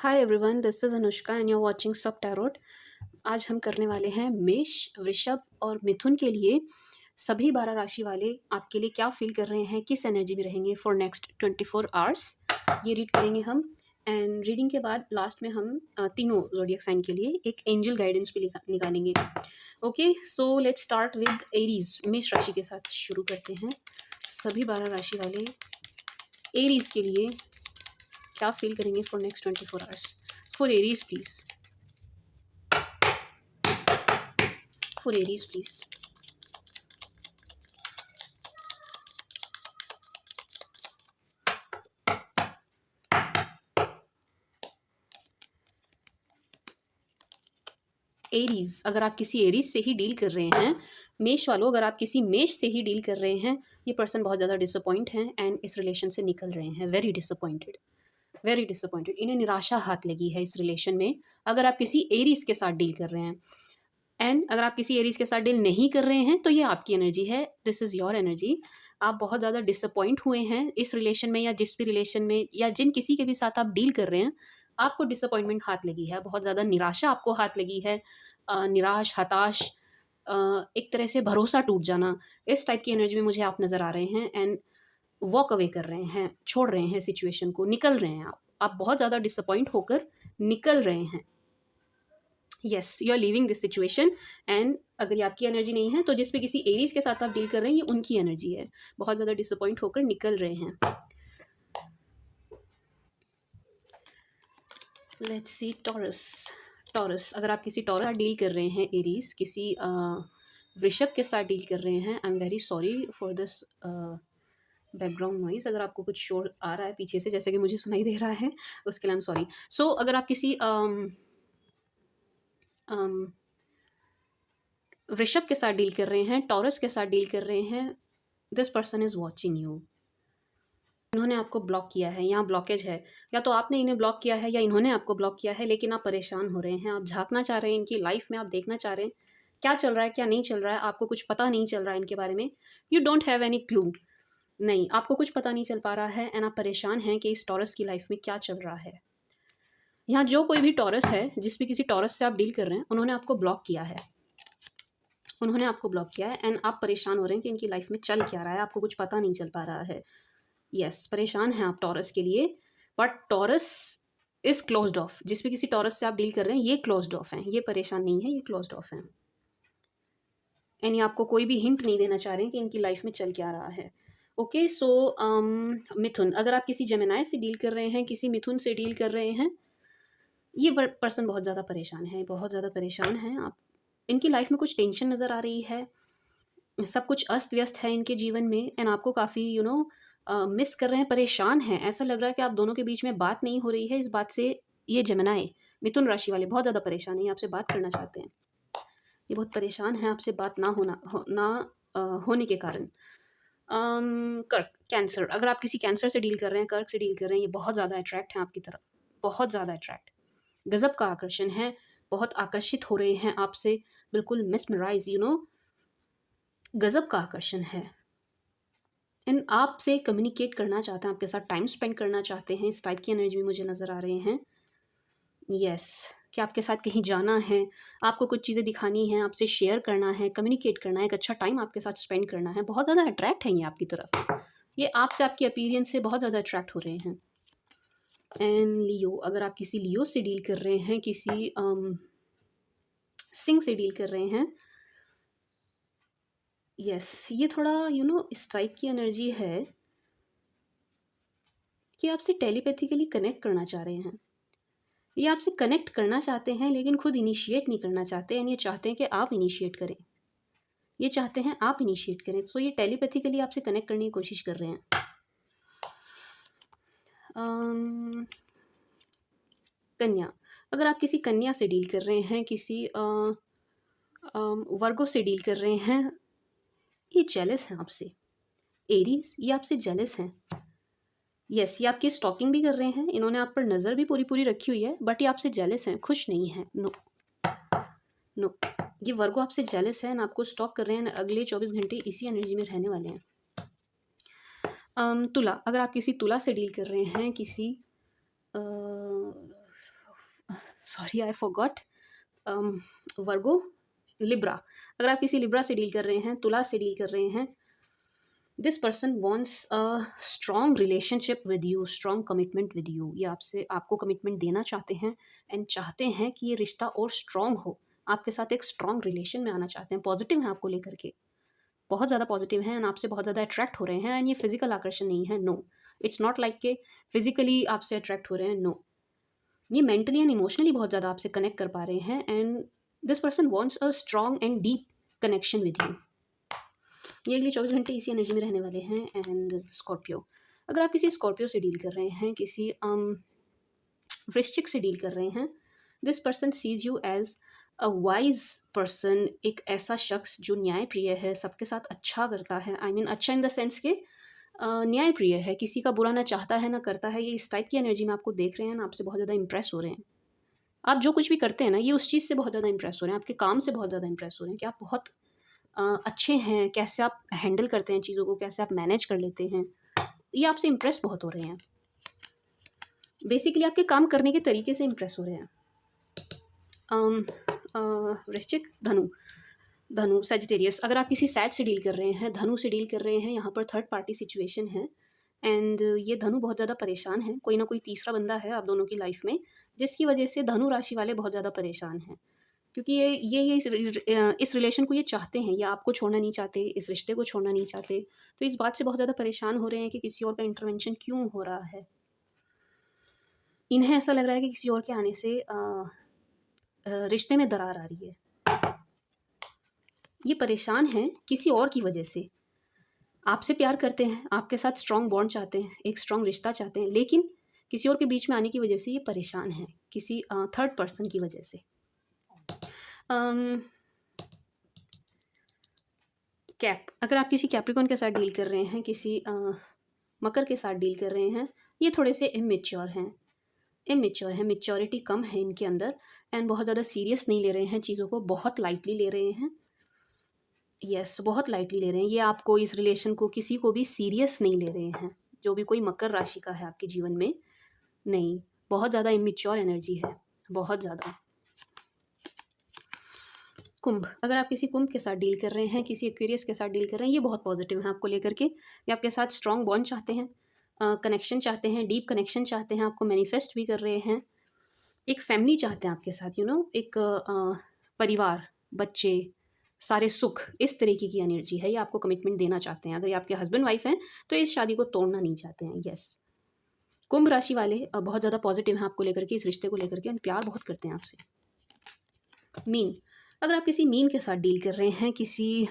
Hi everyone, this is Anushka and you are watching सब tarot. आज हम करने वाले हैं मेष, वृषभ और मिथुन के लिए सभी 12 राशि वाले आपके लिए क्या फील कर रहे हैं, किस एनर्जी में रहेंगे फॉर नेक्स्ट 24 आवर्स। ये रीड करेंगे हम एंड रीडिंग के बाद लास्ट में हम तीनों ज़ोडिएक साइन के लिए एक एंजल गाइडेंस भी निकालेंगे। Okay, so let's start with Aries. मेष राशि के साथ शुरू करते हैं। सभी 12 राशि वाले एरीज के लिए क्या फील करेंगे for next 24 hours. For Aries please, for Aries please. Aries, अगर आप किसी एरीज से ही डील कर रहे हैं, मेष वालों अगर आप किसी मेष से ही डील कर रहे हैं, ये पर्सन बहुत ज़्यादा डिसअपॉइंट हैं एंड इस रिलेशन से निकल रहे हैं। Very disappointed, very disappointed. इन्हें निराशा हाथ लगी है इस रिलेशन में। अगर आप किसी एरीज के साथ डील कर रहे हैं एंड अगर आप किसी एरीज के साथ डील नहीं कर रहे हैं तो ये आपकी एनर्जी है। This is your energy. आप बहुत ज़्यादा डिसअपॉइंट हुए हैं इस रिलेशन में, या जिस भी रिलेशन में या जिन किसी के भी साथ आप डील कर रहे हैं, आपको डिसअपॉइंटमेंट हाथ लगी है। बहुत ज़्यादा निराशा आपको हाथ लगी है। निराश, हताश, एक तरह से भरोसा टूट जाना, इस टाइप की एनर्जी में मुझे आप नज़र आ रहे हैं एंड वॉक अवे कर रहे हैं, छोड़ रहे हैं सिचुएशन को, निकल रहे हैं। आप बहुत ज़्यादा डिसअपॉइंट होकर निकल रहे हैं। Yes, you are leaving this situation and अगर ये आपकी एनर्जी नहीं है तो जिस भी किसी एरीज के साथ आप डील कर रहे हैं, ये उनकी एनर्जी है। बहुत ज़्यादा डिसअपॉइंट होकर निकल रहे हैं। Let's see taurus. टॉरस, अगर आप किसी टॉरस साथ डील कर रहे हैं, एरीज किसी वृषभ के साथ डील कर रहे हैं, I am very sorry for this background noise. अगर आपको कुछ शोर आ रहा है पीछे से, जैसे कि मुझे सुनाई दे रहा है, उसके लिए आई एम सॉरी। सो अगर आप किसी वृषभ के साथ डील कर रहे हैं, टॉरस के साथ डील कर रहे हैं, this person is watching you. इन्होंने आपको ब्लॉक किया है, यहाँ ब्लॉकेज है। या तो आपने इन्हें ब्लॉक किया है या इन्होंने आपको ब्लॉक किया है, लेकिन आप परेशान हो रहे हैं। आप झांकना चाह रहे हैं इनकी लाइफ में, आप देखना चाह रहे हैं क्या चल रहा है, क्या नहीं चल रहा है। आपको कुछ पता नहीं चल रहा है इनके बारे में। You don't have any clue. नहीं, आपको कुछ पता नहीं चल पा रहा है एंड आप परेशान हैं कि इस टॉरस की लाइफ में क्या चल रहा है। यहाँ जो कोई भी टॉरस है, जिस भी किसी टॉरस से आप डील कर रहे हैं, उन्होंने आपको ब्लॉक किया है। उन्होंने आपको ब्लॉक किया है एंड आप परेशान हो रहे हैं कि इनकी लाइफ में चल क्या रहा है। आपको कुछ पता नहीं चल पा रहा है। यस, परेशान हैं आप टॉरस के लिए, but taurus is closed of. जिस भी किसी टॉरस से आप डील कर रहे हैं, ये क्लोज्ड ऑफ हैं। ये परेशान नहीं है, ये क्लोज्ड ऑफ हैं एंड ये आपको कोई भी हिंट नहीं देना चाह रहे हैं कि इनकी लाइफ में चल क्या रहा है। ओके, सो मिथुन, अगर आप किसी जेमिनाई से डील कर रहे हैं, किसी मिथुन से डील कर रहे हैं, ये पर्सन बहुत ज़्यादा परेशान है, बहुत ज़्यादा परेशान हैं। आप इनकी लाइफ में कुछ टेंशन नज़र आ रही है, सब कुछ अस्त व्यस्त है इनके जीवन में एंड आपको काफ़ी मिस कर रहे हैं, परेशान हैं। ऐसा लग रहा है कि आप दोनों के बीच में बात नहीं हो रही है। इस बात से ये जेमिनाई, मिथुन राशि वाले बहुत ज़्यादा परेशान हैं, आपसे बात करना चाहते हैं। ये बहुत परेशान हैं आपसे बात होने के कारण। कर्क, कैंसर, अगर आप किसी कैंसर से डील कर रहे हैं, कर्क से डील कर रहे हैं, ये बहुत ज़्यादा अट्रैक्ट हैं आपकी तरफ, बहुत ज़्यादा अट्रैक्ट, गजब का आकर्षण है, बहुत आकर्षित हो रहे हैं आपसे, बिल्कुल मिसमराइज, गजब का आकर्षण है एंड आपसे कम्युनिकेट करना चाहते हैं, आपके साथ टाइम स्पेंड करना चाहते हैं। इस टाइप की एनर्जी में मुझे नज़र आ रहे हैं। यस, कि आपके साथ कहीं जाना है, आपको कुछ चीज़ें दिखानी हैं, आपसे शेयर करना है, कम्युनिकेट करना है, एक अच्छा टाइम आपके साथ स्पेंड करना है। बहुत ज़्यादा अट्रैक्ट हैं ये आपकी तरफ। ये आपसे, आपकी अपीयरेंस से बहुत ज़्यादा अट्रैक्ट हो रहे हैं। एंड लियो, अगर आप किसी लियो से डील कर रहे हैं, किसी सिंह से डील कर रहे हैं, यस, ये थोड़ा इस टाइप की एनर्जी है कि आपसे टेलीपैथिकली कनेक्ट करना चाह रहे हैं। ये आपसे कनेक्ट करना चाहते हैं लेकिन खुद इनिशिएट नहीं करना चाहते हैं। ये चाहते हैं कि आप इनिशिएट करें, ये चाहते हैं आप इनिशिएट करें। सो ये टेलीपैथिकली आपसे कनेक्ट करने की कोशिश कर रहे हैं। कन्या, अगर आप किसी कन्या से डील कर रहे हैं, किसी वर्गो से डील कर रहे हैं, ये जेलस हैं आपसे। एरीज, ये आपसे जेलस हैं। यस, ये आपकी स्टॉकिंग भी कर रहे हैं, इन्होंने आप पर नज़र भी पूरी पूरी रखी हुई है, बट ये आपसे जेलस हैं, खुश नहीं हैं। नो नो, ये वर्गो आपसे जेलस है ना, आपको स्टॉक कर रहे हैं। अगले 24 घंटे इसी एनर्जी में रहने वाले हैं। तुला, अगर आप किसी तुला से डील कर रहे हैं, किसी sorry I forgot, Virgo, Libra. अगर आप किसी लिब्रा से डील कर रहे हैं, तुला से डील कर रहे हैं, this person wants a strong relationship with you, strong commitment with you. ये आपसे आपको कमिटमेंट देना चाहते हैं एंड चाहते हैं कि ये रिश्ता और स्ट्रॉन्ग हो, आपके साथ एक स्ट्रॉन्ग रिलेशन में आना चाहते हैं, पॉजिटिव हैं आपको लेकर के, बहुत ज़्यादा पॉजिटिव हैं एंड आपसे बहुत ज़्यादा अट्रैक्ट हो रहे हैं। एंड ये फिजिकल आकर्षण नहीं है, नो, इट्स नॉट लाइक के फिजिकली आपसे अट्रैक्ट हो रहे हैं, नो, ये मेंटली एंड इमोशनली बहुत ज़्यादा आपसे कनेक्ट कर पा रहे हैं and this person wants a strong and deep connection with you. ये अगले 24 घंटे इसी एनर्जी में रहने वाले हैं। एंड स्कॉर्पियो, अगर आप किसी स्कॉर्पियो से डील कर रहे हैं, किसी वृश्चिक से डील कर रहे हैं, this person sees you as a wise person, एक ऐसा शख्स जो न्यायप्रिय है, सबके साथ अच्छा करता है, आई मीन अच्छा इन द सेंस के न्यायप्रिय है, किसी का बुरा ना चाहता है ना करता है। ये इस टाइप की एनर्जी में आपको देख रहे हैं ना, आपसे बहुत ज़्यादा इंप्रेस हो रहे हैं। आप जो कुछ भी करते हैं ना, ये उस चीज़ से बहुत ज़्यादा इंप्रेस हो रहे हैं, आपके काम से बहुत ज़्यादा इंप्रेस हो रहे हैं कि आप बहुत अच्छे हैं, कैसे आप हैंडल करते हैं चीज़ों को, कैसे आप मैनेज कर लेते हैं, ये आपसे इम्प्रेस बहुत हो रहे हैं। बेसिकली आपके काम करने के तरीके से इम्प्रेस हो रहे हैं। वृश्चिक, धनु, धनु सजिटेरियस, अगर आप किसी सैड से डील कर रहे हैं, धनु से डील कर रहे हैं, यहाँ पर थर्ड पार्टी सिचुएशन है एंड ये धनु बहुत ज़्यादा परेशान है, कोई ना कोई तीसरा बंदा है आप दोनों की लाइफ में, जिसकी वजह से धनु राशि वाले बहुत ज़्यादा परेशान हैं, क्योंकि ये इस रिलेशन को ये चाहते हैं, या आपको छोड़ना नहीं चाहते, इस रिश्ते को छोड़ना नहीं चाहते, तो इस बात से बहुत ज़्यादा परेशान हो रहे हैं कि किसी और का इंटरवेंशन क्यों हो रहा है। इन्हें ऐसा लग रहा है कि किसी और के आने से रिश्ते में दरार आ रही है। ये परेशान हैं किसी और की वजह से, आपसे प्यार करते हैं, आपके साथ स्ट्रॉन्ग बॉन्ड चाहते हैं, एक स्ट्रॉन्ग रिश्ता चाहते हैं, लेकिन किसी और के बीच में आने की वजह से ये परेशान हैं, किसी थर्ड पर्सन की वजह से। कैप, अगर आप किसी कैप्रिकॉन के साथ डील कर रहे हैं, किसी मकर के साथ डील कर रहे हैं, ये थोड़े से इमेच्योर हैं, मेच्योरिटी कम है इनके अंदर एंड बहुत ज़्यादा सीरियस नहीं ले रहे हैं चीज़ों को, बहुत लाइटली ले रहे हैं। यस, बहुत लाइटली ले रहे हैं ये आपको, इस रिलेशन को, किसी को भी सीरियस नहीं ले रहे हैं, जो भी कोई मकर राशि का है आपके जीवन में, नहीं, बहुत ज़्यादा इमेच्योर एनर्जी है, बहुत ज़्यादा। कुंभ, अगर आप किसी कुंभ के साथ डील कर रहे हैं, किसी एक्वेरियस के साथ डील कर रहे हैं, ये बहुत पॉजिटिव है आपको लेकर के, ये आपके साथ स्ट्रॉन्ग बॉन्ड चाहते हैं, कनेक्शन चाहते हैं, डीप कनेक्शन चाहते हैं, आपको मैनिफेस्ट भी कर रहे हैं, एक फैमिली चाहते हैं आपके साथ, एक परिवार, बच्चे, सारे सुख, इस तरीके की एनर्जी है, ये आपको कमिटमेंट देना चाहते हैं। अगर ये आपके हस्बैंड वाइफ हैं तो इस शादी को तोड़ना नहीं चाहते हैं। यस, कुंभ राशि वाले बहुत ज़्यादा पॉजिटिव हैं आपको लेकर के, इस रिश्ते को लेकर के, और प्यार बहुत करते हैं आपसे। मीन, अगर आप किसी मीन के साथ डील कर रहे हैं, किसी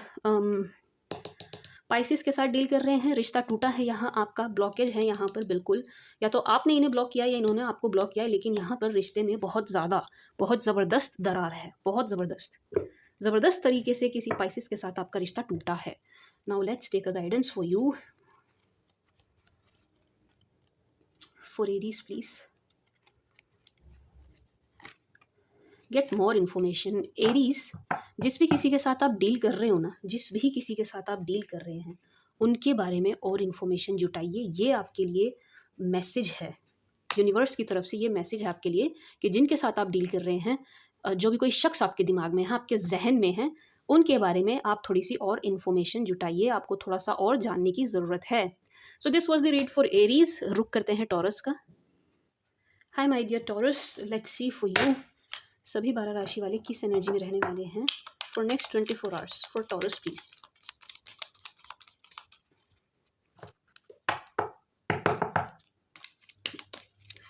पाइसिस के साथ डील कर रहे हैं, रिश्ता टूटा है, यहाँ आपका ब्लॉकेज है, यहाँ पर बिल्कुल, या तो आपने इन्हें ब्लॉक किया या इन्होंने आपको ब्लॉक किया है, लेकिन यहाँ पर रिश्ते में बहुत ज़्यादा, बहुत ज़बरदस्त दरार है, बहुत ज़बरदस्त तरीके से किसी पाइसिस के साथ आपका रिश्ता टूटा है। Now let's take a guidance for you, for Aries please get more information. Aries, जिस भी किसी के साथ आप डील कर रहे हो ना, जिस भी किसी के साथ आप डील कर रहे हैं, उनके बारे में और इन्फॉर्मेशन जुटाइए, ये आपके लिए मैसेज है, यूनिवर्स की तरफ से ये मैसेज है आपके लिए कि जिनके साथ आप डील कर रहे हैं, जो भी कोई शख्स आपके दिमाग में है, आपके जहन में है, उनके बारे में आप थोड़ी सी और इन्फॉर्मेशन जुटाइए, आपको थोड़ा सा और जानने की ज़रूरत है। So this was the read for Aries. रुक करते हैं टॉरस का। Hi my dear Taurus, let's see for you, सभी 12 राशि वाले किस एनर्जी में रहने वाले हैं for next 24 hours for Taurus please.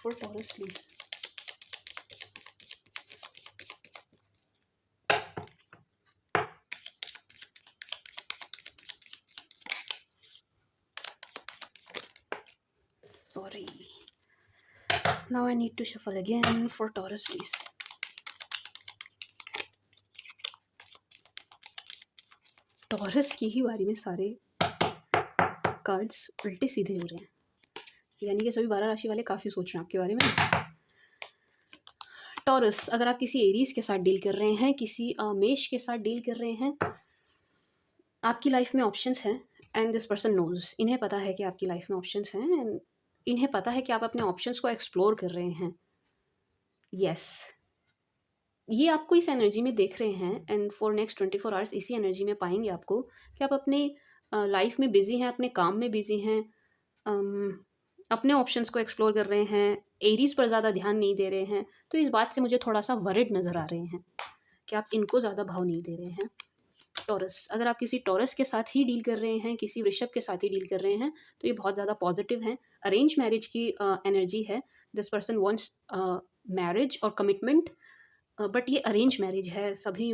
For Taurus please. Sorry. Now I need to shuffle again for Taurus, please. Taurus की ही बारी में सारे कार्ड्स उल्टे सीधे हो रहे हैं, यानी कि सभी 12 राशि वाले काफ़ी सोच रहे हैं आपके बारे में। टॉरस, अगर आप किसी एरीज के साथ डील कर रहे हैं, किसी मेष के साथ डील कर रहे हैं, आपकी लाइफ में ऑप्शंस हैं एंड दिस पर्सन नोज, इन्हें पता है कि आपकी लाइफ में ऑप्शंस हैं एंड इन्हें पता है कि आप अपने ऑप्शंस को एक्सप्लोर कर रहे हैं। यस, ये आपको इस एनर्जी में देख रहे हैं एंड फॉर नेक्स्ट 24 आवर्स इसी एनर्जी में पाएंगे आपको कि आप अपने लाइफ में बिजी हैं, अपने काम में बिजी हैं, अपने ऑप्शंस को एक्सप्लोर कर रहे हैं, एरीज पर ज़्यादा ध्यान नहीं दे रहे हैं। तो इस बात से मुझे थोड़ा सा वरिड नज़र आ रहे हैं कि आप इनको ज़्यादा भाव नहीं दे रहे हैं। टॉरस, अगर आप किसी टॉरस के साथ ही डील कर रहे हैं, किसी वृषभ के साथ ही डील कर रहे हैं, तो ये बहुत ज़्यादा पॉजिटिव है। अरेंज मैरिज की एनर्जी है। दिस पर्सन वांट्स मैरिज और कमिटमेंट, बट ये अरेंज मैरिज है। सभी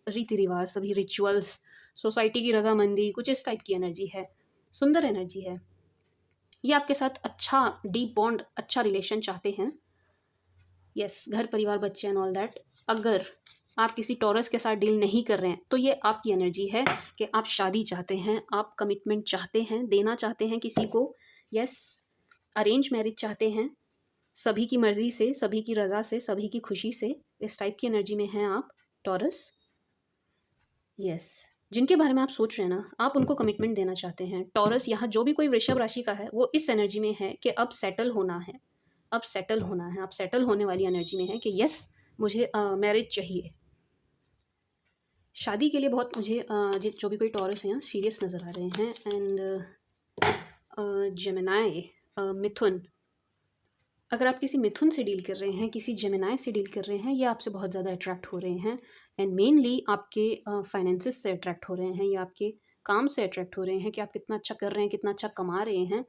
रीति रिवाज, सभी रिचुअल्स, सोसाइटी की रजामंदी, कुछ इस टाइप की एनर्जी है। सुंदर एनर्जी है। ये आपके साथ अच्छा डीप बॉन्ड, अच्छा रिलेशन चाहते हैं। यस, घर परिवार बच्चे एंड ऑल दैट। अगर आप किसी टॉरस के साथ डील नहीं कर रहे हैं तो ये आपकी एनर्जी है कि आप शादी चाहते हैं, आप कमिटमेंट चाहते हैं, देना चाहते हैं किसी को। यस, अरेंज मैरिज चाहते हैं, सभी की मर्जी से, सभी की रज़ा से, सभी की खुशी से। इस टाइप की एनर्जी में हैं आप टॉरस। यस, जिनके बारे में आप सोच रहे हैं ना, आप उनको कमिटमेंट देना चाहते हैं। टॉरस, यहाँ जो भी कोई वृषभ राशि का है वो इस एनर्जी में है कि अब सेटल होना है, अब सेटल होना है, आप सेटल होने वाली एनर्जी में है कि यस मुझे मैरिज चाहिए। शादी के लिए बहुत मुझे जो भी कोई टॉरस हैं सीरियस नज़र आ रहे हैं। एंड जेमिनाई, मिथुन, अगर आप किसी मिथुन से डील कर रहे हैं, किसी जेमिनाई से डील कर रहे हैं, ये आपसे बहुत ज़्यादा अट्रैक्ट हो रहे हैं एंड मेनली आपके फाइनेंसिस से अट्रैक्ट हो रहे हैं, या आपके काम से अट्रैक्ट हो रहे हैं कि आप कितना अच्छा कर रहे हैं, कितना अच्छा कमा रहे हैं।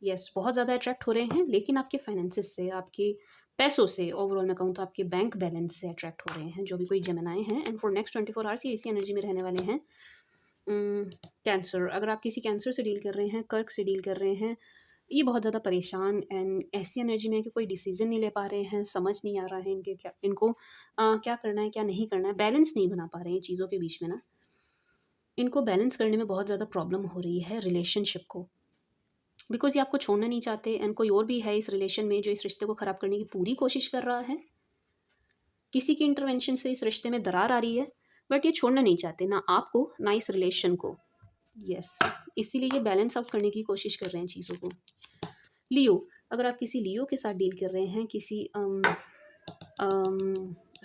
यस, बहुत ज़्यादा अट्रैक्ट हो रहे हैं, लेकिन आपके फाइनेंसिस से, आपके पैसों से, ओवरऑल मैं कहूँ तो आपके बैंक बैलेंस से अट्रैक्ट हो रहे हैं जो भी कोई जेमिनाई हैं। एंड फॉर नेक्स्ट 24 आवर्स ये इसी एनर्जी में रहने वाले हैं। कैंसर, अगर आप किसी कैंसर से डील कर रहे हैं, कर्क से डील कर रहे हैं, ये बहुत ज़्यादा परेशान एंड ऐसी एनर्जी में है कि कोई डिसीजन नहीं ले पा रहे हैं, समझ नहीं आ रहा है इनके क्या, इनको क्या करना है, क्या नहीं करना है, बैलेंस नहीं बना पा रहे हैं चीज़ों के बीच में ना। इनको बैलेंस करने में बहुत ज़्यादा प्रॉब्लम हो रही है रिलेशनशिप को, बिकॉज ये आपको छोड़ना नहीं चाहते एंड कोई और भी है इस रिलेशन में जो इस रिश्ते को ख़राब करने की पूरी कोशिश कर रहा है। किसी की इंटरवेंशन से इस रिश्ते में दरार आ रही है, बट ये छोड़ना नहीं चाहते, ना आपको ना इस रिलेशन को। यस, इसीलिए ये बैलेंस आउट करने की कोशिश कर रहे हैं चीज़ों को। लियो, अगर आप किसी लियो के साथ डील कर रहे हैं, किसी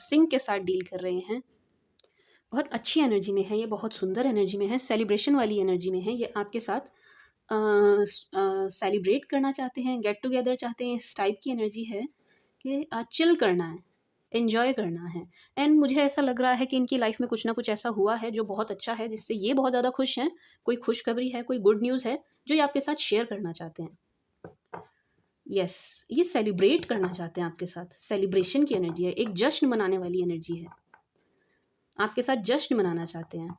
सिंह के साथ डील कर रहे हैं, बहुत अच्छी एनर्जी में है ये, बहुत सुंदर एनर्जी में है, सेलिब्रेशन वाली एनर्जी में है। ये आपके साथ सेलिब्रेट करना चाहते हैं, गेट टुगेदर चाहते हैं। इस टाइप की एनर्जी है कि चिल करना है, एन्जॉय करना है। एंड मुझे ऐसा लग रहा है कि इनकी लाइफ में कुछ ना कुछ ऐसा हुआ है जो बहुत अच्छा है, जिससे ये बहुत ज़्यादा खुश हैं। कोई खुशखबरी है, कोई गुड न्यूज़ है जो ये आपके साथ शेयर करना चाहते हैं। यस, ये सेलिब्रेट करना चाहते हैं आपके साथ। सेलिब्रेशन की एनर्जी है, एक जश्न मनाने वाली एनर्जी है, आपके साथ जश्न मनाना चाहते हैं।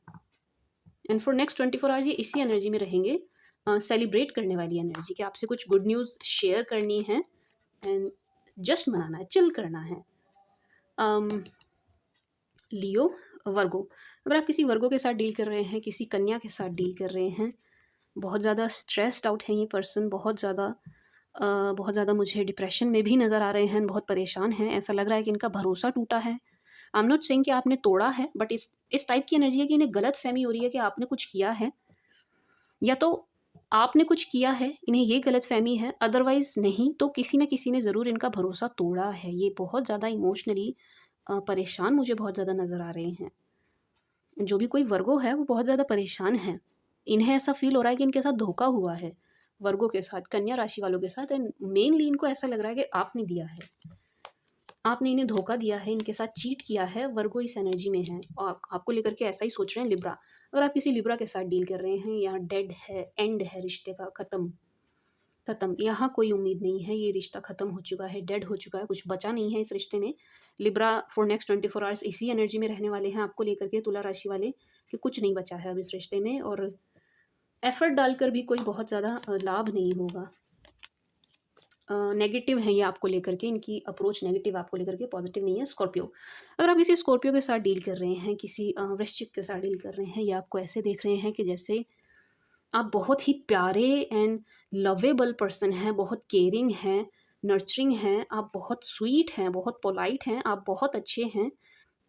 एंड फॉर नेक्स्ट 24 आवर्स ये इसी एनर्जी में रहेंगे, सेलिब्रेट करने वाली एनर्जी, कि आपसे कुछ गुड न्यूज़ शेयर करनी है एंड जश्न मनाना है, चिल करना है। लियो, वर्गो, अगर आप किसी वर्गो के साथ डील कर रहे हैं, किसी कन्या के साथ डील कर रहे हैं, बहुत ज़्यादा स्ट्रेस्ड आउट है ये पर्सन, बहुत ज़्यादा मुझे डिप्रेशन में भी नज़र आ रहे हैं, बहुत परेशान हैं। ऐसा लग रहा है कि इनका भरोसा टूटा है। आई एम नॉट सेइंग कि आपने तोड़ा है, बट इस टाइप की एनर्जी है कि इन्हें गलत फहमी हो रही है कि आपने कुछ किया है, या तो आपने कुछ किया है, इन्हें ये गलत फहमी है, अदरवाइज नहीं तो किसी न किसी ने ज़रूर इनका भरोसा तोड़ा है। ये बहुत ज़्यादा इमोशनली परेशान मुझे बहुत ज़्यादा नज़र आ रहे हैं। जो भी कोई वर्गो है वो बहुत ज़्यादा परेशान है। इन्हें ऐसा फील हो रहा है कि इनके साथ धोखा हुआ है, वर्गो के साथ, कन्या राशि वालों के साथ। एंड मेनली इनको ऐसा लग रहा है कि आपने दिया है, आपने इन्हें धोखा दिया है, इनके साथ चीट किया है। वर्गो इस एनर्जी में है और आपको लेकर के ऐसा ही सोच रहे हैं। लिब्रा, अगर आप किसी लिब्रा के साथ डील कर रहे हैं, यहाँ डेड है, एंड है रिश्ते का, ख़त्म, यहाँ कोई उम्मीद नहीं है, ये रिश्ता ख़त्म हो चुका है, डेड हो चुका है, कुछ बचा नहीं है इस रिश्ते में। लिब्रा फॉर नेक्स्ट 24 आवर्स इसी एनर्जी में रहने वाले हैं आपको लेकर के, तुला राशि वाले, कि कुछ नहीं बचा है अब इस रिश्ते में, और एफर्ट डालकर भी कोई बहुत ज़्यादा लाभ नहीं होगा। नेगेटिव है ये आपको लेकर के, इनकी अप्रोच नेगेटिव आपको लेकर के, पॉजिटिव नहीं है। स्कॉर्पियो, अगर आप किसी स्कॉर्पियो के साथ डील कर रहे हैं, किसी वृश्चिक के साथ डील कर रहे हैं, या आपको ऐसे देख रहे हैं कि जैसे आप बहुत ही प्यारे एंड लवेबल पर्सन हैं, बहुत केयरिंग हैं, नर्चरिंग हैं, आप बहुत स्वीट हैं, बहुत पोलाइट हैं, आप बहुत अच्छे हैं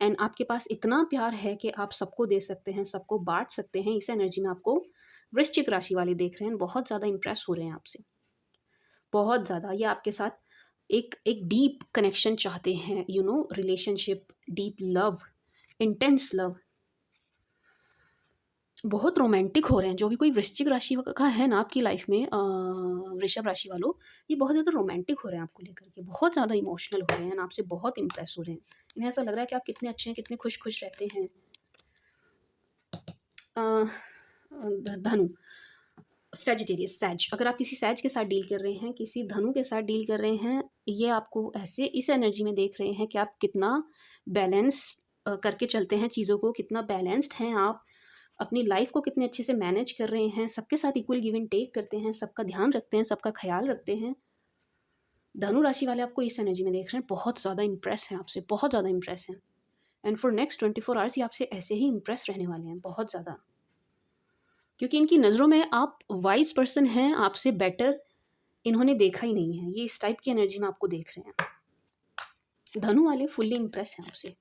एंड आपके पास इतना प्यार है कि आप सबको दे सकते हैं, सबको बांट सकते हैं। इस एनर्जी में आपको वृश्चिक राशि वाले देख रहे हैं, बहुत ज़्यादा इंप्रेस हो रहे हैं आपसे, बहुत ज़्यादा। ये आपके साथ एक एक डीप कनेक्शन चाहते हैं, you know, relationship, deep love, intense love, बहुत रोमांटिक हो रहे हैं। जो भी कोई वृश्चिक राशि का है ना आपकी लाइफ में, वृषभ राशि वालों, ये बहुत ज़्यादा रोमांटिक हो रहे हैं आपको लेकर के, बहुत ज़्यादा इमोशनल हो रहे हैं, आपसे बहुत इंप्रेस हो रहे हैं। इन्हें ऐसा लग रहा है कि आप कितने अच्छे हैं, कितने खुश खुश रहते हैं। धनु, सैजिटेरियस, सैज, अगर आप किसी सैज के साथ डील कर रहे हैं, किसी धनु के साथ डील कर रहे हैं, ये आपको ऐसे इस एनर्जी में देख रहे हैं कि आप कितना बैलेंस करके चलते हैं चीज़ों को, कितना बैलेंस्ड हैं आप, अपनी लाइफ को कितने अच्छे से मैनेज कर रहे हैं, सबके साथ इक्वल गिव एंड टेक करते हैं, सबका ध्यान रखते हैं, सबका ख्याल रखते हैं। धनु राशि वाले आपको इस एनर्जी में देख रहे हैं, बहुत ज़्यादा इंप्रेस हैं आपसे, बहुत ज़्यादा इंप्रेस हैं। एंड फॉर नेक्स्ट 24 आवर्स ये आपसे ऐसे ही इंप्रेस रहने वाले हैं, बहुत ज़्यादा, क्योंकि इनकी नज़रों में आप वाइज पर्सन हैं, आपसे बेटर इन्होंने देखा ही नहीं है। ये इस टाइप की एनर्जी में आपको देख रहे हैं। धनु वाले फुल्ली इंप्रेस हैं आपसे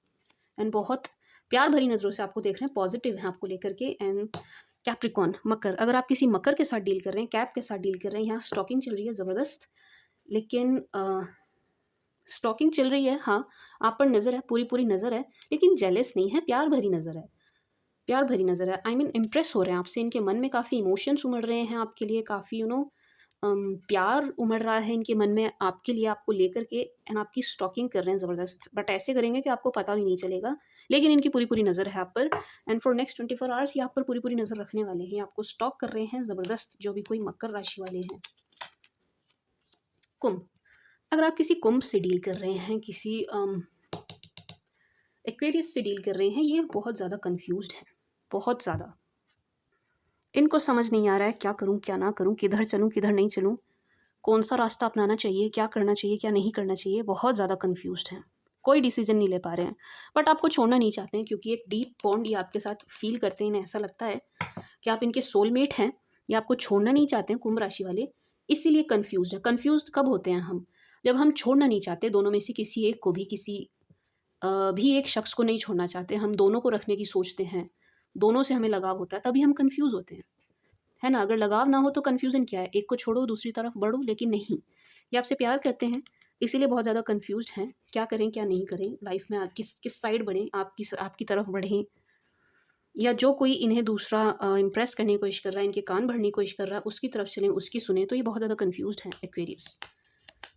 एंड बहुत प्यार भरी नज़रों से आपको देख रहे हैं, पॉजिटिव हैं आपको लेकर के। एंड कैप्रिकॉन, मकर, अगर आप किसी मकर के साथ डील कर रहे हैं, कैप के साथ डील कर रहे हैं, यहाँ स्टॉकिंग चल रही है ज़बरदस्त, लेकिन स्टॉकिंग चल रही है, हाँ, आप पर नज़र है, पूरी पूरी नज़र है, लेकिन जेलस नहीं है, प्यार भरी नज़र है, प्यार भरी नज़र है। आई मीन इम्प्रेस हो रहे हैं आपसे, इनके मन में काफ़ी इमोशंस उमड़ रहे हैं आपके लिए, काफ़ी यू नो प्यार उमड़ रहा है इनके मन में आपके लिए, आपको लेकर के, एंड आपकी स्टॉकिंग कर रहे हैं ज़बरदस्त, बट ऐसे करेंगे कि आपको पता भी नहीं चलेगा, लेकिन इनकी पूरी पूरी नज़र है आप पर। एंड फॉर नेक्स्ट 24 आवर्स ये आप पर पूरी पूरी नज़र रखने वाले हैं, आपको स्टॉक कर रहे हैं ज़बरदस्त, जो भी कोई मकर राशि वाले हैं। कुंभ, अगर आप किसी कुंभ से डील कर रहे हैं, किसी एक्वेरियस से डील कर रहे हैं, ये बहुत ज़्यादा कंफ्यूज्ड है, बहुत ज़्यादा, इनको समझ नहीं आ रहा है क्या करूं क्या ना करूं, किधर चलूं किधर नहीं चलूं, कौन सा रास्ता अपनाना चाहिए, क्या करना चाहिए क्या नहीं करना चाहिए, बहुत ज़्यादा कंफ्यूज्ड हैं, कोई डिसीजन नहीं ले पा रहे हैं, बट आपको छोड़ना नहीं चाहते हैं, क्योंकि एक डीप बॉन्ड ये आपके साथ फील करते हैं, इन्हें ऐसा लगता है कि आप इनके सोलमेट हैं, या आपको छोड़ना नहीं चाहते हैं कुंभ राशि वाले, इसीलिए कन्फ्यूज है। कन्फ्यूज कब होते हैं हम, जब हम छोड़ना नहीं चाहते दोनों में से किसी एक को भी, किसी भी एक शख्स को नहीं छोड़ना चाहते, हम दोनों को रखने की सोचते हैं, दोनों से हमें लगाव होता है, तभी हम कंफ्यूज होते हैं, है ना। अगर लगाव ना हो तो कन्फ्यूज़न क्या है, एक को छोड़ो दूसरी तरफ बढ़ो, लेकिन नहीं, ये आपसे प्यार करते हैं, इसीलिए बहुत ज़्यादा कंफ्यूज्ड हैं, क्या करें क्या नहीं करें लाइफ में, किस किस साइड बढ़ें, आपकी तरफ बढ़ें, या जो कोई इन्हें दूसरा इम्प्रेस करने की कोशिश कर रहा है, इनके कान भरने की कोशिश कर रहा है, उसकी तरफ चलें, उसकी सुने, तो ये बहुत ज़्यादा कन्फ्यूज्ड हैं Aquarius.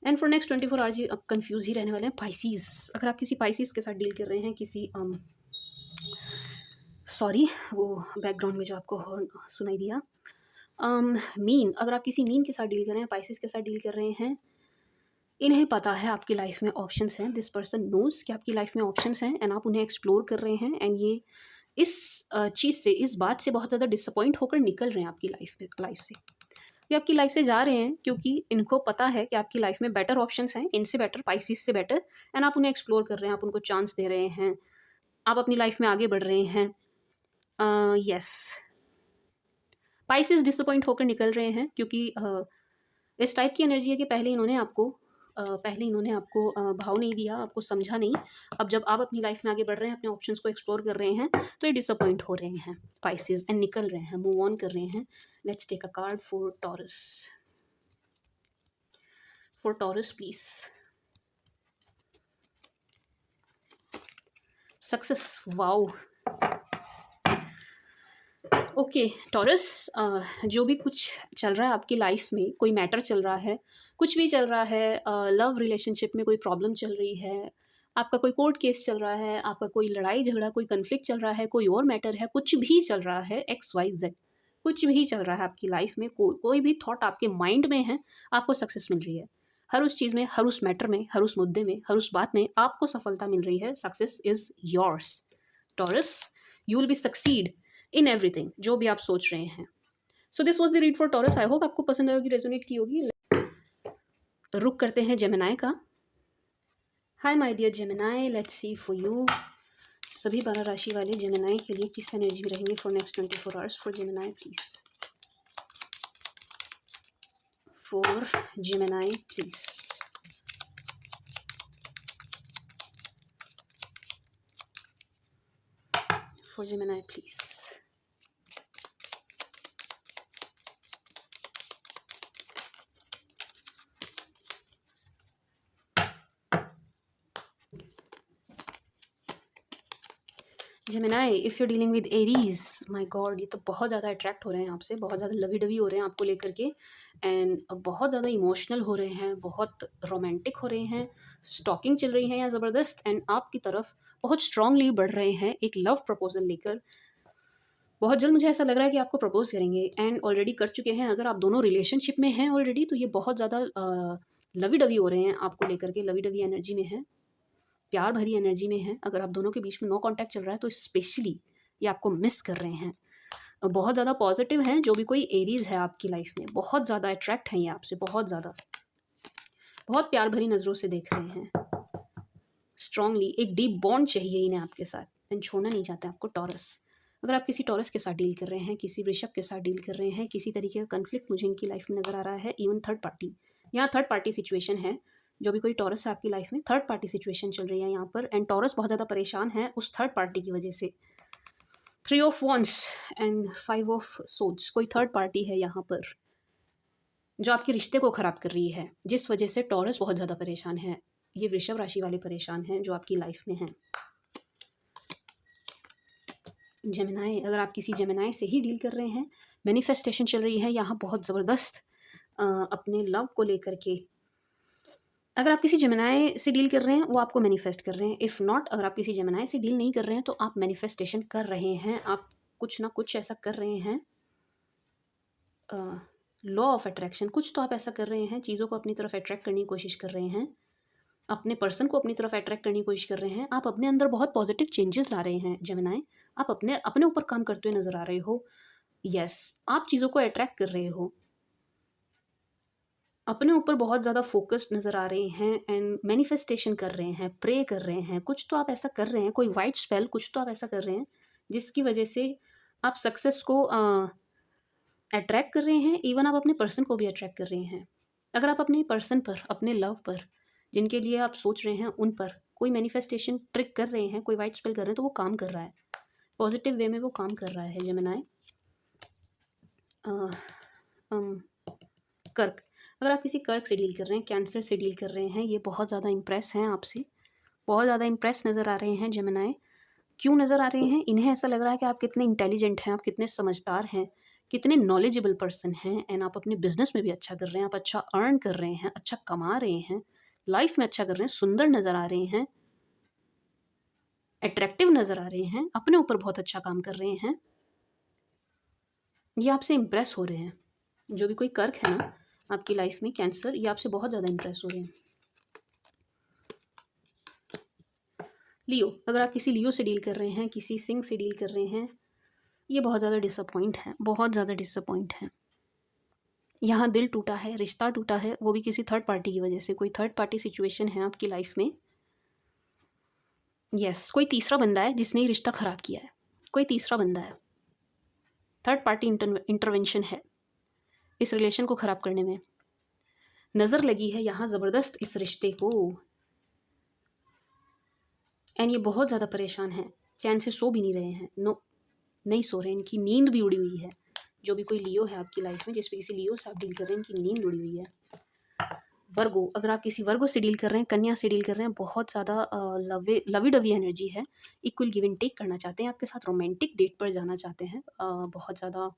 And for next 24 hours ये अब कन्फ्यूज़ ही रहने वाले हैं। पाइसीज़, अगर आप किसी पाइसीज़ के साथ डील कर रहे हैं, किसी सॉरी, वो बैकग्राउंड में जो आपको हॉर्न सुनाई दिया, मीन, अगर आप किसी मीन के साथ डील कर रहे हैं, पाइसेस के साथ डील कर रहे हैं, इन्हें पता है आपकी लाइफ में ऑप्शंस हैं, दिस पर्सन नोज कि आपकी लाइफ में ऑप्शंस हैं, एंड आप उन्हें एक्सप्लोर कर रहे हैं, एंड ये इस चीज़ से, इस बात से बहुत ज़्यादा डिसअपॉइंट होकर निकल रहे हैं आपकी लाइफ से, ये आपकी लाइफ से जा रहे हैं, क्योंकि इनको पता है कि आपकी लाइफ में बेटर ऑप्शंस हैं, इनसे बेटर, पाइसिस से बेटर, एंड आप उन्हें एक्सप्लोर कर रहे हैं, आप उनको चांस दे रहे हैं, आप अपनी लाइफ में आगे बढ़ रहे हैं। यस, पाइसेस डिसअपॉइंट होकर निकल रहे हैं, क्योंकि इस टाइप की एनर्जी है कि पहले इन्होंने आपको भाव नहीं दिया, आपको समझा नहीं, अब जब आप अपनी लाइफ में आगे बढ़ रहे हैं, अपने ऑप्शंस को एक्सप्लोर कर रहे हैं, तो ये डिसअपॉइंट हो रहे हैं पाइसेस, एंड निकल रहे हैं, मूव ऑन कर रहे हैं। Let's take a card for Taurus, please. Success, wow, okay Taurus, जो भी कुछ चल रहा है आपकी लाइफ में, कोई मैटर चल रहा है, कुछ भी चल रहा है, लव रिलेशनशिप में कोई प्रॉब्लम चल रही है, आपका कोई कोर्ट केस चल रहा है, आपका कोई लड़ाई झगड़ा, कोई कन्फ्लिक्ट चल रहा है, कोई और मैटर है, कुछ भी चल रहा है, XYZ, कुछ भी चल रहा है आपकी लाइफ में, कोई भी थॉट आपके माइंड में है, आपको सक्सेस मिल रही है, हर उस चीज़ में, हर उस मैटर में, हर उस मुद्दे में, हर उस बात में आपको सफलता मिल रही है, success is yours taurus, you will be succeed in everything, जो भी आप सोच रहे हैं। सो this was the read for taurus, I hope आपको पसंद आएगी, रेजोनेट की होगी। रुक करते हैं जेमिनाई का। Hi my dear Gemini, let's see for you, सभी 12 राशि वाले जेमिनाई के लिए किस एनर्जी में रहेंगे for next 24 hours for Gemini please, for Gemini please, for Gemini please. Gemini, if you dealing with Aries, my God, ये तो बहुत ज़्यादा अट्रैक्ट हो रहे हैं आपसे, बहुत ज़्यादा लवी डवी हो रहे हैं आपको लेकर के, एंड बहुत ज़्यादा इमोशनल हो रहे हैं, बहुत रोमांटिक हो रहे हैं, स्टॉकिंग चल रही है यहाँ ज़बरदस्त, एंड आपकी तरफ बहुत स्ट्रांगली बढ़ रहे हैं एक लव प्रपोजल लेकर। बहुत जल्द मुझे ऐसा लग रहा है कि आपको प्रपोज करेंगे, एंड ऑलरेडी कर चुके हैं। अगर आप दोनों रिलेशनशिप में हैं ऑलरेडी, तो ये बहुत ज़्यादा लवी डवी हो रहे हैं आपको लेकर के, लवी डवी एनर्जी में है, प्यार भरी एनर्जी में है। अगर आप दोनों के बीच में नो कांटेक्ट चल रहा है तो स्पेशली ये आपको मिस कर रहे हैं। बहुत ज़्यादा पॉजिटिव हैं, जो भी कोई एरीज है आपकी लाइफ में, बहुत ज़्यादा अट्रैक्ट हैं ये आपसे, बहुत ज़्यादा, बहुत प्यार भरी नज़रों से देख रहे हैं, स्ट्रांगली एक डीप बॉन्ड चाहिए इन्हें आपके साथ, एंड छोड़ना नहीं चाहते आपको। टॉरस, अगर आप किसी टॉरस के साथ डील कर रहे हैं, किसी वृषभ के साथ डील कर रहे हैं, किसी तरीके का कन्फ्लिक्ट मुझे इनकी लाइफ में नज़र आ रहा है। इवन थर्ड पार्टी, यहाँ थर्ड पार्टी सिचुएशन है। जो भी कोई टॉरस है आपकी लाइफ में, थर्ड पार्टी सिचुएशन चल रही है यहाँ पर, एंड टॉरस बहुत ज़्यादा परेशान है उस थर्ड पार्टी की वजह से। 3 of wands and 5 of swords, कोई थर्ड पार्टी है यहाँ पर जो आपके रिश्ते को ख़राब कर रही है, जिस वजह से टॉरस बहुत ज़्यादा परेशान है। ये वृषभ राशि वाले परेशान हैं जो आपकी लाइफ में हैं। जेमिनाई, अगर आप किसी जेमिनाई से ही डील कर रहे हैं, मैनिफेस्टेशन चल रही है यहाँ बहुत ज़बरदस्त अपने लव को लेकर के। अगर आप किसी जेमिनाई से डील कर रहे हैं, वो आपको मैनिफेस्ट कर रहे हैं। इफ़ नॉट, अगर आप किसी जेमिनाई से डील नहीं कर रहे हैं, तो आप मैनिफेस्टेशन कर रहे हैं, आप कुछ ना कुछ ऐसा कर रहे हैं। लॉ ऑफ अट्रैक्शन, कुछ तो आप ऐसा कर रहे हैं, चीज़ों को अपनी तरफ अट्रैक्ट करने की कोशिश कर रहे हैं, अपने पर्सन को अपनी तरफ अट्रैक्ट करने की कोशिश कर रहे हैं। आप अपने अंदर बहुत पॉजिटिव चेंजेस ला रहे हैं जेमिनाई, आप अपने अपने ऊपर काम करते हुए नज़र आ रहे हो। यस, आप चीज़ों को अट्रैक्ट कर रहे हो, अपने ऊपर बहुत ज़्यादा फोकस्ड नज़र आ रहे हैं, एंड मैनिफेस्टेशन कर रहे हैं, प्रे कर रहे हैं, कुछ तो आप ऐसा कर रहे हैं, कोई वाइट स्पेल, कुछ तो आप ऐसा कर रहे हैं जिसकी वजह से आप सक्सेस को अट्रैक्ट कर रहे हैं। इवन आप अपने पर्सन को भी अट्रैक्ट कर रहे हैं। अगर आप अपने पर्सन पर, अपने लव पर, जिनके लिए आप सोच रहे हैं, उन पर कोई मैनिफेस्टेशन ट्रिक कर रहे हैं, कोई वाइट स्पेल कर रहे हैं, तो वो काम कर रहा है, पॉजिटिव वे में वो काम कर रहा है जेमिनाई। कर्क, अगर आप किसी कर्क से डील कर रहे हैं, कैंसर से डील कर रहे हैं, ये बहुत ज़्यादा इम्प्रेस हैं आपसे, बहुत ज़्यादा इम्प्रेस नज़र आ रहे हैं जेमिनाई। क्यों नज़र आ रहे हैं? इन्हें ऐसा लग रहा है कि आप कितने इंटेलिजेंट हैं, आप कितने समझदार हैं, कितने नॉलेजेबल पर्सन हैं, एंड आप अपने बिजनेस में भी अच्छा कर रहे हैं, आप अच्छा अर्न कर रहे हैं, अच्छा कमा रहे हैं, लाइफ में अच्छा कर रहे हैं, सुंदर नज़र आ रहे हैं, अट्रैक्टिव नज़र आ रहे हैं, अपने ऊपर बहुत अच्छा काम कर रहे हैं। ये आपसे इम्प्रेस हो रहे हैं। जो भी कोई कर्क है ना आपकी लाइफ में, कैंसर, ये आपसे बहुत ज़्यादा इम्प्रेस हो रहे हैं। लियो, अगर आप किसी लियो से डील कर रहे हैं, किसी सिंह से डील कर रहे हैं, ये बहुत ज़्यादा डिसअपॉइंट है, बहुत ज़्यादा डिसअपॉइंट है। यहाँ दिल टूटा है, रिश्ता टूटा है, वो भी किसी थर्ड पार्टी की वजह से। कोई थर्ड पार्टी सिचुएशन है आपकी लाइफ में। यस, कोई तीसरा बंदा है जिसने ये रिश्ता ख़राब किया है, कोई तीसरा बंदा है, थर्ड पार्टी इंटरवेंशन है इस रिलेशन को ख़राब करने में। नज़र लगी है यहाँ ज़बरदस्त इस रिश्ते को, एंड ये बहुत ज़्यादा परेशान है, चैन से सो भी नहीं रहे हैं। नो, नहीं सो रहे, इनकी नींद भी उड़ी हुई है। जो भी कोई लियो है आपकी लाइफ में, जिस पे किसी लियो से आप डील कर रहे हैं, इनकी नींद उड़ी हुई है। वर्गो, अगर आप किसी वर्गो से डील कर रहे हैं, कन्या से डील कर रहे हैं, बहुत ज़्यादा लवी डवी एनर्जी है, इक्वल गिव एंड टेक करना चाहते हैं, आपके साथ रोमांटिक डेट पर जाना चाहते हैं, बहुत ज़्यादा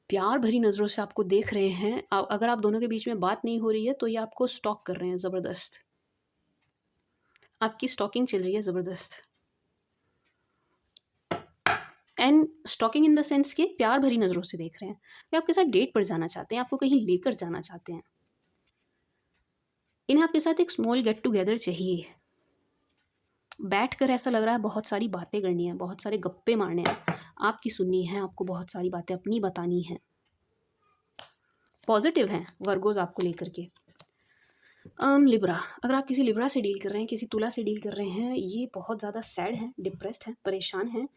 प्यार भरी नज़रों से आपको देख रहे हैं। अगर आप दोनों के बीच में बात नहीं हो रही है, तो ये आपको स्टॉक कर रहे हैं ज़बरदस्त, आपकी स्टॉकिंग चल रही है ज़बरदस्त, and stalking in the sense के प्यार भरी नज़रों से देख रहे हैं, ये आपके साथ डेट पर जाना चाहते हैं, आपको कहीं लेकर जाना चाहते हैं। इन्हें आपके साथ एक स्मॉल गेट टुगेदर चाहिए, बैठ कर ऐसा लग रहा है बहुत सारी बातें करनी है, बहुत सारे गप्पे मारने हैं, आपकी सुननी है, आपको बहुत सारी बातें अपनी बतानी हैं। पॉजिटिव हैं वर्गोज आपको लेकर के। लिब्रा, अगर आप किसी लिब्रा से डील कर रहे हैं, किसी तुला से डील कर रहे हैं, ये बहुत ज़्यादा सैड हैं, डिप्रेस्ड हैं, परेशान हैं।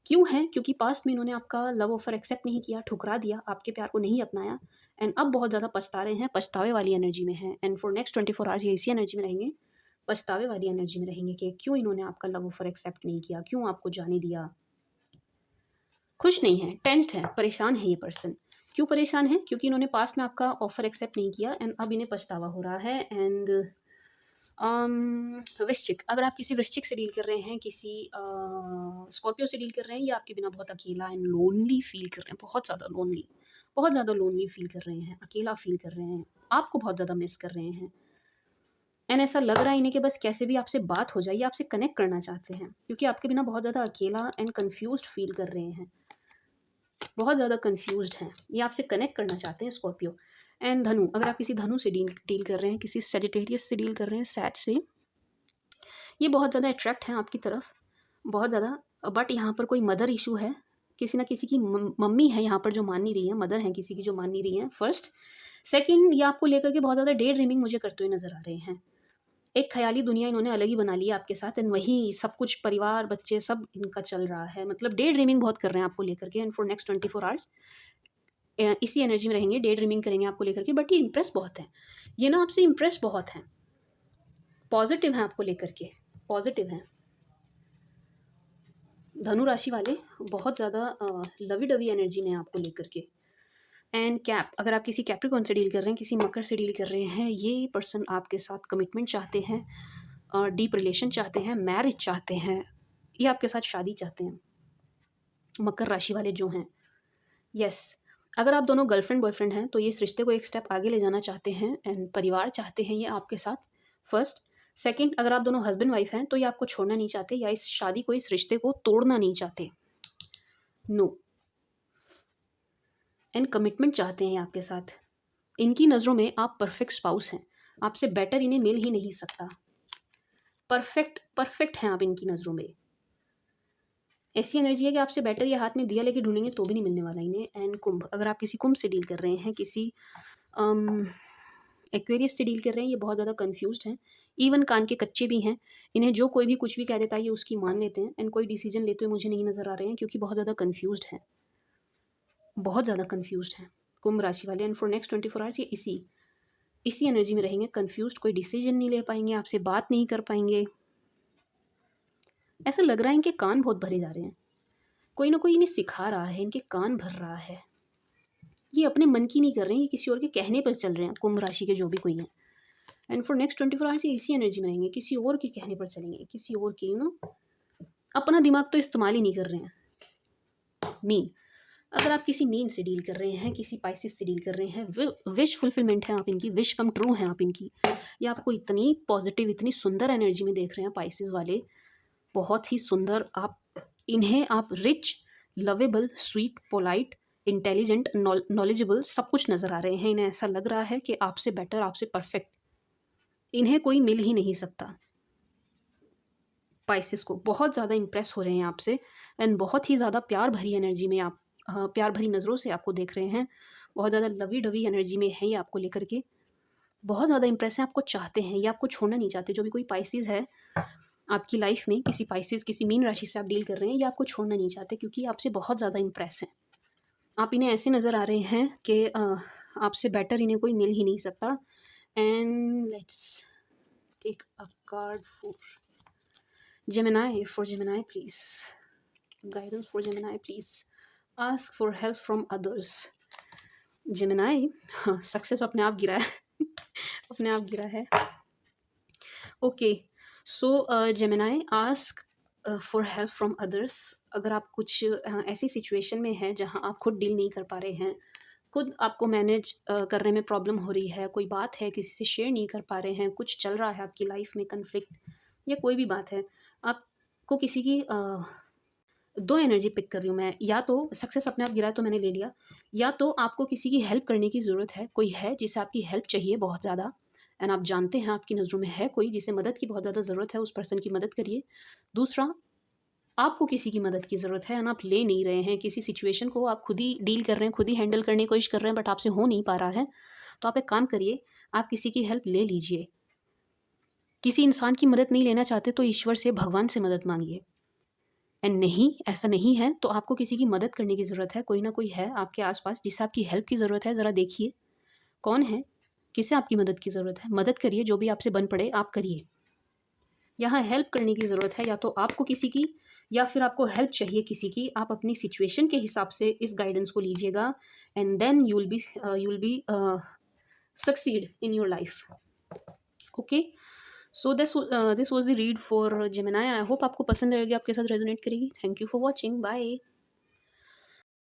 क्यों हैं? क्योंकि पास्ट में इन्होंने आपका लव ऑफर एक्सेप्ट नहीं किया, ठुकरा दिया, आपके प्यार को नहीं अपनाया, एंड अब बहुत ज़्यादा पछता रहे हैं, पछतावे वाली एनर्जी में हैं, एंड फॉर नेक्स्ट 24 आवर्स ये इसी एनर्जी में रहेंगे, पछतावे वाली एनर्जी में रहेंगे कि क्यों इन्होंने आपका लव ऑफर एक्सेप्ट नहीं किया, क्यों आपको जाने दिया। खुश नहीं है, टेंस्ड है, परेशान है ये पर्सन। क्यों परेशान है? क्योंकि इन्होंने पास्ट में आपका ऑफर एक्सेप्ट नहीं किया, एंड अब इन्हें पछतावा हो रहा है, एंड वृश्चिक, अगर आप किसी वृश्चिक से डील कर रहे हैं, किसी स्कॉर्पियो से डील कर रहे हैं, या आपके बिना बहुत अकेला एंड लोनली फील कर रहे हैं, बहुत ज़्यादा लोनली फील कर रहे हैं, अकेला फील कर रहे हैं, आपको बहुत ज़्यादा मिस कर रहे हैं, एंड ऐसा लग रहा है इन्हें कि बस कैसे भी आपसे बात हो जाए, ये आपसे कनेक्ट करना चाहते हैं, क्योंकि आपके बिना बहुत ज़्यादा अकेला एंड कन्फ्यूज्ड फील कर रहे हैं, बहुत ज़्यादा कन्फ्यूज्ड हैं, ये आपसे कनेक्ट करना चाहते हैं स्कॉर्पियो। एंड धनु, अगर आप किसी धनु से डील कर रहे हैं, किसी सेजिटेरियस से डील कर रहे हैं, सैज से, ये बहुत ज़्यादा अट्रैक्ट हैं आपकी तरफ, बहुत ज़्यादा, बट यहाँ पर कोई मदर इशू है, किसी ना किसी की मम्मी है यहाँ पर जो मान नहीं रही है, मदर है किसी की जो मान नहीं रही है, फर्स्ट। सेकंड, ये आपको लेकर के बहुत ज़्यादा डे ड्रीमिंग मुझे करते हुए नज़र आ रहे हैं, एक ख़याली दुनिया इन्होंने अलग ही बना ली है आपके साथ, एंड वही सब कुछ, परिवार, बच्चे, सब इनका चल रहा है, मतलब डे ड्रीमिंग बहुत कर रहे हैं आपको लेकर के, एंड फॉर नेक्स्ट 24 आवर्स इसी एनर्जी में रहेंगे, डे ड्रीमिंग करेंगे आपको लेकर के, बट ये इंप्रेस बहुत है, ये ना आपसे इंप्रेस बहुत हैं, पॉजिटिव हैं आपको लेकर के, पॉजिटिव हैं धनु राशि वाले, बहुत ज़्यादा लवी डवी एनर्जी में आपको लेकर के। एंड कैप, अगर आप किसी कैप्रिकॉर्न से डील कर रहे हैं, किसी मकर से डील कर रहे हैं, ये पर्सन आपके साथ कमिटमेंट चाहते हैं, डीप रिलेशन चाहते हैं, मैरिज चाहते हैं, ये आपके साथ शादी चाहते हैं, मकर राशि वाले जो हैं। यस, अगर आप दोनों गर्लफ्रेंड बॉयफ्रेंड हैं तो ये इस रिश्ते को एक स्टेप आगे ले जाना चाहते हैं, एंड परिवार चाहते हैं ये आपके साथ, फर्स्ट। सेकंड, अगर आप दोनों हस्बैंड वाइफ हैं तो ये आपको छोड़ना नहीं चाहते, या इस शादी को, इस रिश्ते को तोड़ना नहीं चाहते, नो, एंड कमिटमेंट चाहते हैं आपके साथ। इनकी नज़रों में आप परफेक्ट स्पाउस हैं, आपसे बेटर इन्हें मिल ही नहीं सकता, परफेक्ट हैं आप इनकी नज़रों में। ऐसी एनर्जी है कि आपसे बेटर ये हाथ में दिया लेके ढूंढेंगे तो भी नहीं मिलने वाला इन्हें। एंड कुंभ, अगर आप किसी कुंभ से डील कर रहे हैं, किसी एक्वेरियस से डील कर रहे हैं, ये बहुत ज़्यादा कंफ्यूज्ड हैं, इवन कान के कच्चे भी हैं, इन्हें जो कोई भी कुछ भी कह देता है ये उसकी मान लेते हैं, एंड कोई डिसीजन लेते हुए मुझे नहीं नज़र आ रहे हैं, क्योंकि बहुत ज़्यादा कंफ्यूज्ड हैं, बहुत ज़्यादा कंफ्यूज्ड हैं कुंभ राशि वाले। एंड फॉर नेक्स्ट 24 आवर्स ये इसी एनर्जी में रहेंगे, कंफ्यूज्ड, कोई डिसीजन नहीं ले पाएंगे, आपसे बात नहीं कर पाएंगे, ऐसा लग रहा है इनके कान बहुत भरे जा रहे हैं, कोई ना कोई इन्हें सिखा रहा है, इनके कान भर रहा है, ये अपने मन की नहीं कर रहे हैं, ये किसी और के कहने पर चल रहे हैं, कुंभ राशि के जो भी कोई हैं। एंड फॉर नेक्स्ट 24 आवर्स ये इसी एनर्जी में रहेंगे, किसी और के कहने पर चलेंगे, किसी और के, अपना दिमाग तो इस्तेमाल ही नहीं कर रहे हैं। मीन, अगर आप किसी मीन से डील कर रहे हैं, किसी पाइसिस से डील कर रहे हैं, विश फुलफिलमेंट है आप इनकी, विश कम ट्रू हैं आप इनकी, ये आपको इतनी पॉजिटिव, इतनी सुंदर एनर्जी में देख रहे हैं पाइसिस वाले, बहुत ही सुंदर। आप rich, lovable, sweet, polite, intelligent, knowledgeable, सब कुछ नज़र आ रहे हैं, इन्हें ऐसा लग रहा है कि आपसे बेटर, आपसे परफेक्ट इन्हें कोई मिल ही नहीं सकता। पाइसिस को बहुत ज़्यादा इंप्रेस हो रहे हैं आपसे, एंड बहुत ही ज़्यादा प्यार भरी एनर्जी में आप, प्यार भरी नज़रों से आपको देख रहे हैं, बहुत ज़्यादा लवी डवी एनर्जी में है ये आपको लेकर के, बहुत ज़्यादा इंप्रेस है, आपको चाहते हैं, ये आपको छोड़ना नहीं चाहते। जो भी कोई पाइसिस है आपकी लाइफ में, किसी पाइसिस, किसी मीन राशि से आप डील कर रहे हैं, ये आपको छोड़ना नहीं चाहते, क्योंकि आपसे बहुत ज़्यादा इंप्रेस हैं, आप इन्हें ऐसे नज़र आ रहे हैं कि आपसे बेटर इन्हें कोई मिल ही नहीं सकता। And let's take a card for Gemini. For Gemini, please. Guidance for Gemini, please. Ask for help from others. Gemini, success अपने आप गिरा है अपने आप गिरा है। Okay, so Gemini, ask for help from others. अगर आप कुछ ऐसी सिचुएशन में हैं जहां आप खुद डील नहीं कर पा रहे हैं, खुद आपको मैनेज करने में प्रॉब्लम हो रही है, कोई बात है किसी से शेयर नहीं कर पा रहे हैं, कुछ चल रहा है आपकी लाइफ में, कन्फ्लिक्ट या कोई भी बात है, आपको किसी की दो एनर्जी पिक कर रही हूँ मैं, या तो सक्सेस अपने आप गिरा है तो मैंने ले लिया, या तो आपको किसी की हेल्प करने की ज़रूरत है, कोई है जिसे आपकी हेल्प चाहिए बहुत ज़्यादा, एंड आप जानते हैं आपकी नज़रों में है कोई जिसे मदद की बहुत ज़्यादा ज़रूरत है, उस पर्सन की मदद करिए। दूसरा, आपको किसी की मदद की ज़रूरत है एंड आप ले नहीं रहे हैं, किसी सिचुएशन को आप खुद ही डील कर रहे हैं, खुद ही हैंडल करने की कोशिश कर रहे हैं, बट आपसे हो नहीं पा रहा है, तो आप एक काम करिए, आप किसी की हेल्प ले लीजिए। किसी इंसान की मदद नहीं लेना चाहते तो ईश्वर से, भगवान से मदद मांगिए। एंड नहीं, ऐसा नहीं है तो आपको किसी की मदद करने की ज़रूरत है, कोई ना कोई है आपके आसपास जिससे आपकी हेल्प की ज़रूरत है, ज़रा देखिए कौन है, किससे आपकी मदद की ज़रूरत है, मदद करिए, जो भी आपसे बन पड़े आप करिए। यहाँ हेल्प करने की ज़रूरत है, या तो आपको किसी की, या फिर आपको हेल्प चाहिए किसी की, आप अपनी सिचुएशन के हिसाब से इस गाइडेंस को लीजिएगा, and then you will be succeed in your life. Okay, so this was the read for Gemini. I hope आपको पसंद आएगी, आपके साथ रेज़ोनेट करेगी। Thank you for watching, bye.